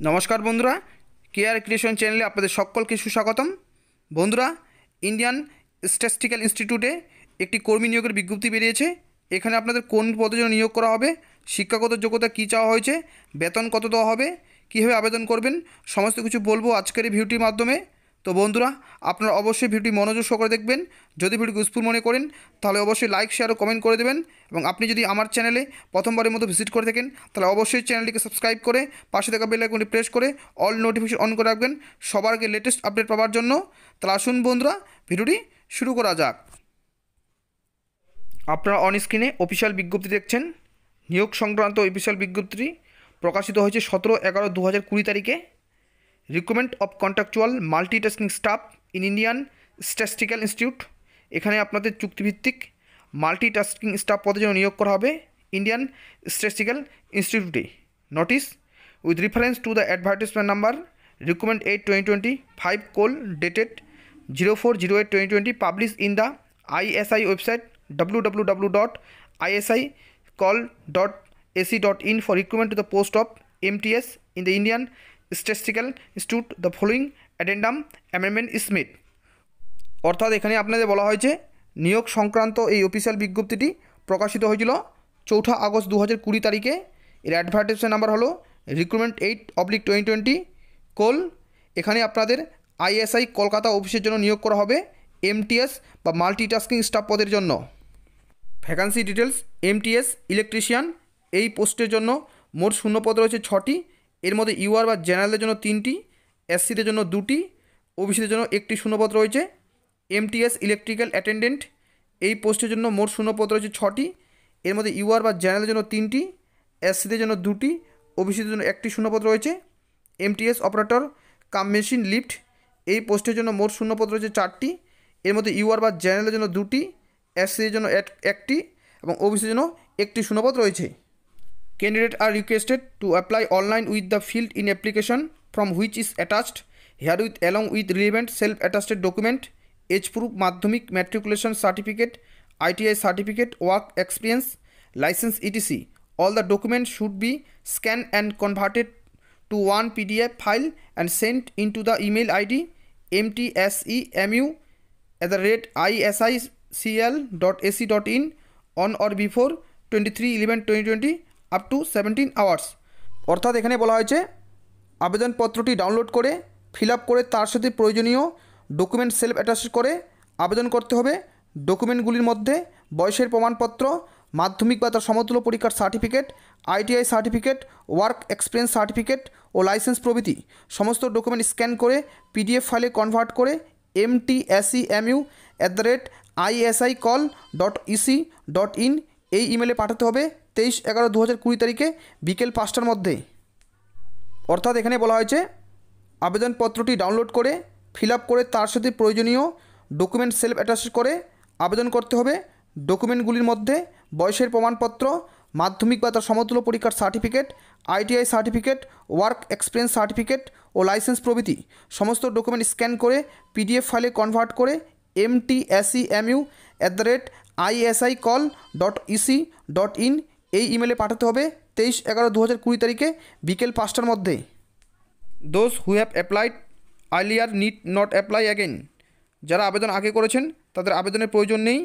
নমস্কার বন্ধুরা, care creation চ্যানেলে আপনাদের সকলকে সুস্বাগতম। বন্ধুরা, ইন্ডিয়ান স্ট্যাটিস্টিক্যাল ইনস্টিটিউটে একটি কর্মী নিয়োগের বিজ্ঞপ্তি বেরিয়েছে। এখানে আপনাদের কোন পদের জন্য নিয়োগ করা হবে, শিক্ষাগত যোগ্যতা কী চাওয়া হয়েছে, বেতন কত দেওয়া হবে, কীভাবে আবেদন করবেন, সমস্ত কিছু বলবো আজকের এই ভিডিওটির মাধ্যমে। তো বন্ধুরা, আপনারা অবশ্যই ভিডিওটি মনোযোগ সহকারে দেখবেন। যদি ভিডিওটি ইউজফুল মনে করেন তাহলে অবশ্যই লাইক, শেয়ার ও কমেন্ট করে দেবেন। এবং আপনি যদি আমার চ্যানেলে প্রথমবারের মতো ভিজিট করে থাকেন তাহলে অবশ্যই চ্যানেলটিকে সাবস্ক্রাইব করে পাশে থাকা বেল আইকনটি প্রেস করে অল নোটিফিকেশন অন করে রাখবেন সবার আগে লেটেস্ট আপডেট পাওয়ার জন্য। তাহলে আসুন বন্ধুরা, ভিডিওটি শুরু করা যাক। আপনারা অন স্ক্রিনে অফিসিয়াল বিজ্ঞপ্তি দেখছেন। নিয়োগ সংক্রান্ত অফিসিয়াল বিজ্ঞপ্তিটি প্রকাশিত হয়েছে 17/11/2020 তারিখে। Recruitment of contractual multitasking staff in Indian statistical institute. এখানে আপনাদের চুক্তিভিত্তিক মাল্টিটাস্কিং স্টাফ পদের জন্য নিয়োগ করা হবে ইন্ডিয়ান স্ট্যাটিস্টিক্যাল ইনস্টিটিউটে। Notice with reference to the advertisement number recruitment 8/2020 5 কোল dated 04/08/2020 publish in the ISI website www.isicall.ac.in for recruitment to the post of MTS in the Indian Statistical Institute. The following addendum amendment is made. অর্থাৎ এখানে আপনাদের বলা হয়েছে নিয়োগ সংক্রান্ত এই official বিজ্ঞপ্তিটি প্রকাশিত হয়েছিল 4 আগস্ট 2020 তারিখে। এর অ্যাডভার্টাইজমেন্ট নাম্বার হলো রিক্রুটমেন্ট 8/2020 কোল। এখানে আপনাদের ISI কলকাতা অফিসের জন্য নিয়োগ করা হবে MTS বা মাল্টিটাস্কিং স্টাফ পদের জন্য। ভ্যাকান্সি ডিটেলস: MTS ইলেকট্রিশিয়ান, এই পোস্টের জন্য মোট শূন্যপদ রয়েছে 6টি। এর মধ্যে UR বা জেনারেলের জন্য 3টি, SCদের জন্য 2টি, OBCদের জন্য 1টি শূন্যপদ রয়েছে। MTS ইলেকট্রিক্যাল অ্যাটেন্ডেন্ট, এই পোস্টের জন্য মোট শূন্যপদ রয়েছে 6টি। এর মধ্যে UR বা জেনারেলের জন্য 3টি, SCদের জন্য 2টি, OBCদের জন্য 1টি শূন্যপদ রয়েছে। MTS অপারেটর কাম মেশিন লিফট, এই পোস্টের জন্য মোট শূন্যপদ রয়েছে 4টি। এর মধ্যে UR বা জেনারেলের জন্য 2টি, SCদের জন্য 1টি এবং OBCদের জন্য 1টি শূন্যপদ রয়েছে। Candidate are requested to apply online with the field in application from which is attached herewith along with relevant self-attested document, age proof, madhyamik, matriculation certificate, ITI certificate, work experience, license, etc. All the documents should be scanned and converted to one PDF file and sent into the email ID mtsemu@isicl.ac.in on or before 23/11/2020 up to 17 hours. অর্থাৎ এখানে বলা হয়েছে আবেদনপত্রটি download করে fill up করে তার সাথে প্রয়োজনীয় document self attach করে আবেদন করতে হবে। ডকুমেন্টগুলির মধ্যে বয়সের প্রমাণপত্র, মাধ্যমিক বা তার সমতুল্য পরীক্ষার certificate, ITI certificate, work experience certificate ও লাইসেন্স প্রভৃতি সমস্ত ডকুমেন্ট স্ক্যান করে PDF ফাইলে কনভার্ট করে mtsemu@isicall.ec.in এই ইমেলে পাঠাতে হবে 23/11/2020 তারিখে বিকেল 5টার মধ্যে। অর্থাৎ এখানে বলা হয়েছে আবেদনপত্রটি ডাউনলোড করে ফিল আপ করে তার সাথে প্রয়োজনীয় ডকুমেন্ট সেলফ অ্যাটাচ করে আবেদন করতে হবে। ডকুমেন্টগুলির মধ্যে বয়সের প্রমাণপত্র, মাধ্যমিক বা তার সমতুল্য পরীক্ষার certificate, ITI certificate, work experience certificate ও লাইসেন্স প্রভৃতি সমস্ত ডকুমেন্ট স্ক্যান করে PDF ফাইলে কনভার্ট করে mtsemu@isicall.ec.in এই ইমেলে পাঠাতে হবে 23/11/2020 তারিখে বিকেল 5টার মধ্যে। Those who have applied earlier need not apply again. যারা আবেদন আগে করেছেন তাদের আবেদনের প্রয়োজন নেই।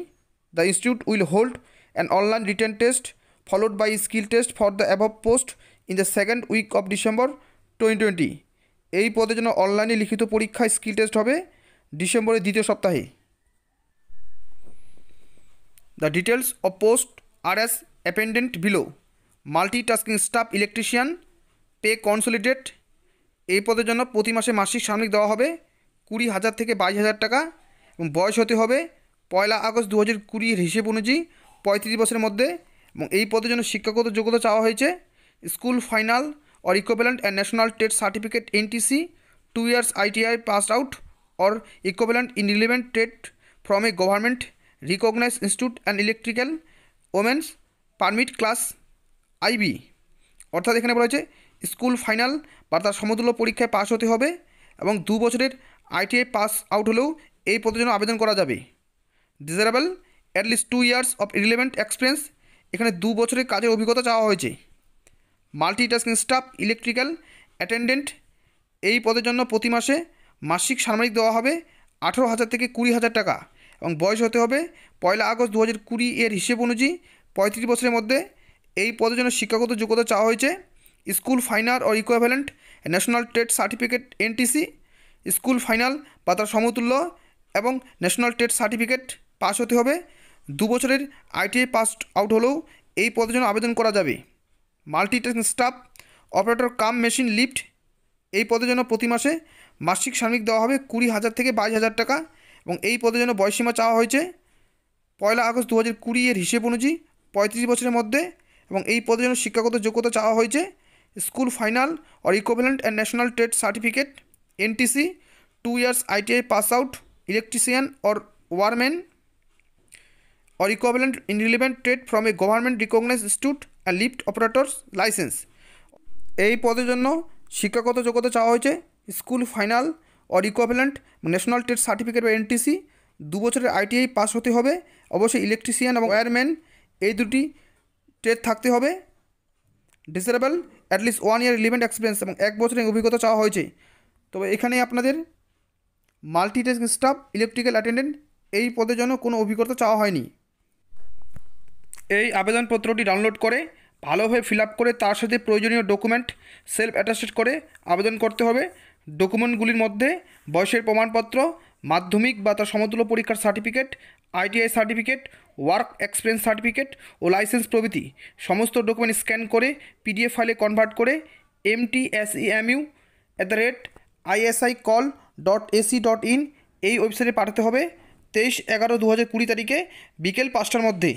The institute will hold an online written test followed by skill test for the above post in the second week of December 2020। এই পদের জন্য অনলাইনে লিখিত পরীক্ষা স্কিল টেস্ট হবে ডিসেম্বরের দ্বিতীয় সপ্তাহে। The details of post are as appended below. Multitasking staff electrician, pay consolidate, এই পদের জন্য প্রতি মাসে মাসিক সাময়িক দেওয়া হবে 20,000 থেকে 22,000 টাকা এবং বয়স হতে হবে 1 আগস্ট 2020 হিসেব অনুযায়ী 35 বছরের মধ্যে। এবং এই পদের জন্য শিক্ষাগত যোগ্যতা চাওয়া হয়েছে school final or equivalent and national trade certificate NTC, 2 years ITI passed out or equivalent in relevant trade from a government recognized institute and electrical women's permit class IB। অর্থাৎ এখানে বলা হয়েছে স্কুল ফাইনাল বা তার সমতুল্য পরীক্ষায় pass হতে হবে এবং 2 বছরের ITI পাস আউট হলেও এই পদের জন্য আবেদন করা যাবে। Desirable at least 2 years of relevant experience, এখানে 2 বছরের কাজের অভিজ্ঞতা চাওয়া হয়েছে। মাল্টিটাস্কিং স্টাফ ইলেকট্রিক্যাল অ্যাটেন্ডেন্ট এই পদের জন্য প্রতি মাসে মাসিক সাময়িক দেওয়া হবে 18,000 থেকে 20,000 টাকা এবং বয়স হতে হবে 1 আগস্ট 2020 এর হিসেব অনুযায়ী 35 বছরের মধ্যে। এই পদের জন্য শিক্ষাগত যোগ্যতা চাওয়া হয়েছে school final or equivalent national trade certificate NTC, school final বা তার সমতুল্য এবং ন্যাশনাল ট্রেড সার্টিফিকেট পাস হতে হবে। 2 বছরের আইটিআই পাস আউট হলেও এই পদের জন্য আবেদন করা যাবে। মাল্টিটাস্কিং স্টাফ অপারেটর কাম মেশিন লিফট এই পদের জন্য প্রতি মাসে মাসিক সাময়িক দেওয়া হবে 20,000 থেকে 22,000 টাকা এবং এই পদের জন্য বয়সীমা চাওয়া হয়েছে 1 আগস্ট 2020 এর হিসেব অনুযায়ী 35 বছরের মধ্যে এবং এই পদের জন্য শিক্ষাগত যোগ্যতা চাওয়া হয়েছে school final or equivalent and national trade certificate NTC, 2 years ITI pass out, electrician or ওয়ারম্যান or equivalent in relevant trade from a government recognized institute and lift operators license। এই পদের জন্য শিক্ষাগত যোগ্যতা চাওয়া হয়েছে school final or equivalent national trade certificate বা NTC, 2 বছরের ITI pass হতে হবে, অবশ্যই ইলেকট্রিশিয়ান এবং ওয়্যারম্যান এই দুটি ট্রেড থাকতে হবে, disable at least 1 year relevant experience এবং 1 বছরের অভিজ্ঞতা চাওয়া হয়েছে। তবে এখানে আপনাদের মাল্টিটাস্কিং স্টাফ ইলেকট্রিক্যাল অ্যাটেন্ডেন্ট এই পদের জন্য কোনো অভিজ্ঞতা চাওয়া হয়নি। এই আবেদনপত্রটি ডাউনলোড করে ভালোভাবে ফিল আপ করে তার সাথে প্রয়োজনীয় ডকুমেন্ট সেলফ অ্যাটাস্টেড করে আবেদন করতে হবে। ডকুমেন্টগুলির মধ্যে বয়সের প্রমাণপত্র, মাধ্যমিক বা তার সমতুল্য পরীক্ষার সার্টিফিকেট, আইটিআই সার্টিফিকেট, ওয়ার্ক এক্সপিরিয়েন্স সার্টিফিকেট ও লাইসেন্স প্রভৃতি সমস্ত ডকুমেন্ট স্ক্যান করে পিডিএফ ফাইলে কনভার্ট করে mtsemu@isiCall.ac.in এই ওয়েবসাইটে পাঠাতে হবে 23/11/2020 তারিখে বিকেল 5টার মধ্যে।